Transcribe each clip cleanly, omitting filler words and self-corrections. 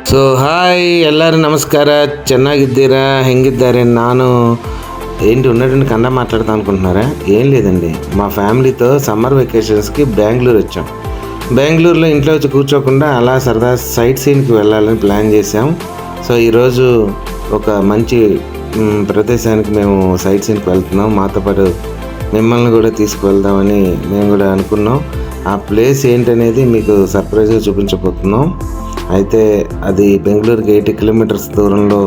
So hi ಎಲ್ಲರೂ ನಮಸ್ಕಾರ. ಚೆನ್ನಾಗಿದ್ದೀರಾ? ಹೆಂಗಿದ್ದಾರೆ? ನಾನು ఏంటి ఉన్నటువంటి కన్నా మాట్లాడతాను అనుకుంటున్నారా? ఏం లేదండి, మా ఫ్యామిలీతో సమ్మర్ వెకేషన్స్కి బెంగళూరు వచ్చాం. బెంగళూరులో ఇంట్లో వచ్చి కూర్చోకుండా అలా సరదా సైట్ సీన్కి వెళ్ళాలని ప్లాన్ చేసాం. సో ఈరోజు ఒక మంచి ప్రదేశానికి మేము సైట్ సీన్కి వెళ్తున్నాం. మాతో పాటు మిమ్మల్ని కూడా తీసుకువెళ్దామని మేము కూడా అనుకున్నాం. ఆ ప్లేస్ ఏంటనేది మీకు సర్ప్రైజ్గా చూపించబోతున్నాం. అయితే అది బెంగళూరుకి 80 కిలోమీటర్స్ దూరంలో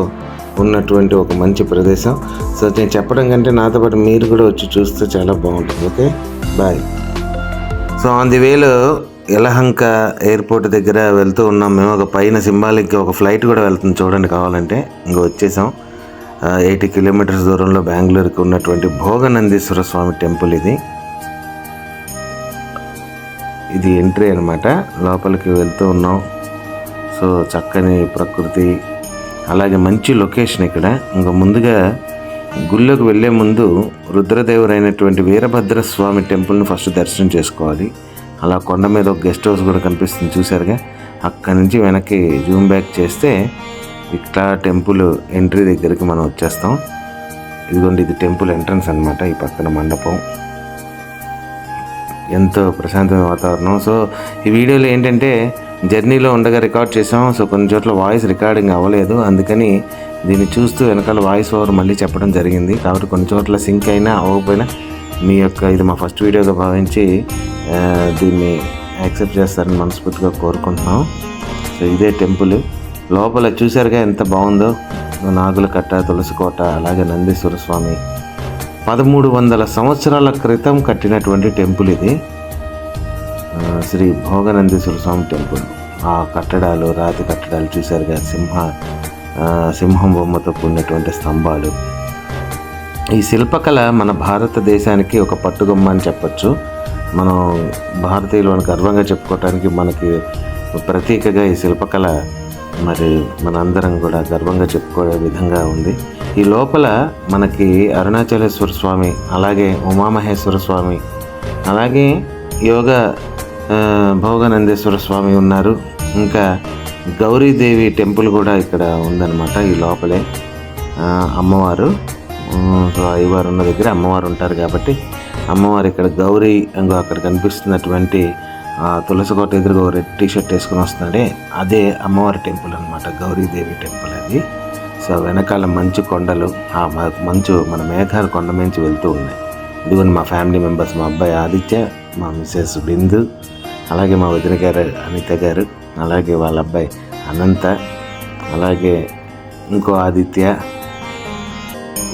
ఉన్నటువంటి ఒక మంచి ప్రదేశం. సో నేను చెప్పడం కంటే నాతో పాటు మీరు కూడా వచ్చి చూస్తే చాలా బాగుంటుంది. Okay, bye. So on the వేలో యలహంక ఎయిర్పోర్ట్ దగ్గర వెళ్తూ ఉన్నాం మేము. ఒక పైన సింబాలిక్గా ఒక ఫ్లైట్ కూడా వెళ్తుంది, చూడండి కావాలంటే. ఇంకా వచ్చేసాం. 80 కిలోమీటర్స్ దూరంలో బెంగళూరుకి ఉన్నటువంటి భోగనందీశ్వర స్వామి టెంపుల్ ఇది ఎంట్రీ అనమాట. లోపలికి వెళ్తూ ఉన్నాం. సో చక్కని ప్రకృతి, అలాగే మంచి లొకేషన్ ఇక్కడ. ఇంకా ముందుగా గుళ్ళోకి వెళ్ళే ముందు రుద్రదేవురైనటువంటి వీరభద్ర స్వామి టెంపుల్ని ఫస్ట్ దర్శనం చేసుకోవాలి. అలా కొండ మీద ఒక గెస్ట్ హౌస్ కూడా కనిపిస్తుంది, చూసారుగా. అక్కడి నుంచి వెనక్కి జూమ్ బ్యాక్ చేస్తే ఇట్లా టెంపుల్ ఎంట్రీ దగ్గరికి మనం వచ్చేస్తాం. ఇదిగోండి, ఇది టెంపుల్ ఎంట్రన్స్ అనమాట. ఈ పక్కన మండపం, ఎంతో ప్రశాంతమైన వాతావరణం. సో ఈ వీడియోలో ఏంటంటే జర్నీలో ఉండగా రికార్డ్ చేసాం. సో కొన్ని చోట్ల వాయిస్ రికార్డింగ్ అవ్వలేదు, అందుకని దీన్ని చూస్తూ వెనకాల వాయిస్ ఓవర్ మళ్ళీ చెప్పడం జరిగింది. కాబట్టి కొన్ని చోట్ల సింక్ అయినా అవ్వకపోయినా మీ యొక్క ఇది మా ఫస్ట్ వీడియోగా భావించి దీన్ని యాక్సెప్ట్ చేస్తారని మనస్ఫూర్తిగా కోరుకుంటున్నాం. సో ఇదే టెంపుల్. లోపల చూసారుగా ఎంత బాగుందో. నాగుల కట్ట, తులసి కోట, అలాగే నందీశ్వర స్వామి 1300 సంవత్సరాల క్రితం కట్టినటువంటి టెంపుల్ ఇది. శ్రీ భోగనందీశ్వర స్వామి టెంపుల్. ఆ కట్టడాలు, రాతి కట్టడాలు చూసారుగా. సింహం బొమ్మతో కూడినటువంటి స్తంభాలు. ఈ శిల్పకళ మన భారతదేశానికి ఒక పట్టుగొమ్మ అని చెప్పచ్చు. మనం భారతీయులను గర్వంగా చెప్పుకోవటానికి మనకి ప్రతీకగా ఈ శిల్పకళ మరి మనందరం కూడా గర్వంగా చెప్పుకునే విధంగా ఉంది. ఈ లోపల మనకి అరుణాచలేశ్వర స్వామి, అలాగే ఉమామహేశ్వర స్వామి, అలాగే భోగనందేశ్వర స్వామి ఉన్నారు. ఇంకా గౌరీదేవి టెంపుల్ కూడా ఇక్కడ ఉందన్నమాట. ఈ లోపలే అమ్మవారు. సో అయ్యవారు ఉన్న దగ్గర అమ్మవారు ఉంటారు కాబట్టి అమ్మవారు ఇక్కడ గౌరీ. ఇంకో అక్కడ కనిపిస్తున్నటువంటి తులసి కోట ఎదురుగా రెడ్ టీషర్ట్ వేసుకుని వస్తున్నాడే, అదే అమ్మవారి టెంపుల్ అనమాట, గౌరీదేవి టెంపుల్ అది. సో వెనకాల మంచు కొండలు, ఆ మంచు మన మేఘాలు కొండ మించి వెళ్తూ ఉన్నాయి. ఇదిగోండి మా ఫ్యామిలీ మెంబర్స్, మా అబ్బాయి ఆదిత్య, మా మిస్సెస్ బిందు, అలాగే మా వదిన గారు అనిత గారు, అలాగే వాళ్ళ అబ్బాయి అనంత, అలాగే ఇంకో ఆదిత్య,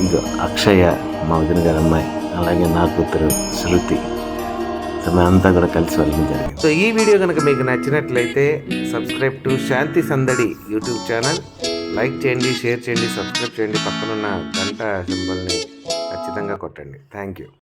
ఇగో అక్షయ మా వదిన గారు అమ్మాయి, అలాగే నా కూతురు శృతి. సో మేమంతా కూడా కలిసి వెళ్ళడం జరిగింది. సో ఈ వీడియో కనుక మీకు నచ్చినట్లయితే సబ్స్క్రైబ్ టు శాంతి సందడి యూట్యూబ్ ఛానల్. లైక్ చేయండి, షేర్ చేయండి, సబ్స్క్రైబ్ చేయండి. పక్కనున్న గంట సింబల్ని ఖచ్చితంగా కొట్టండి. Thank you.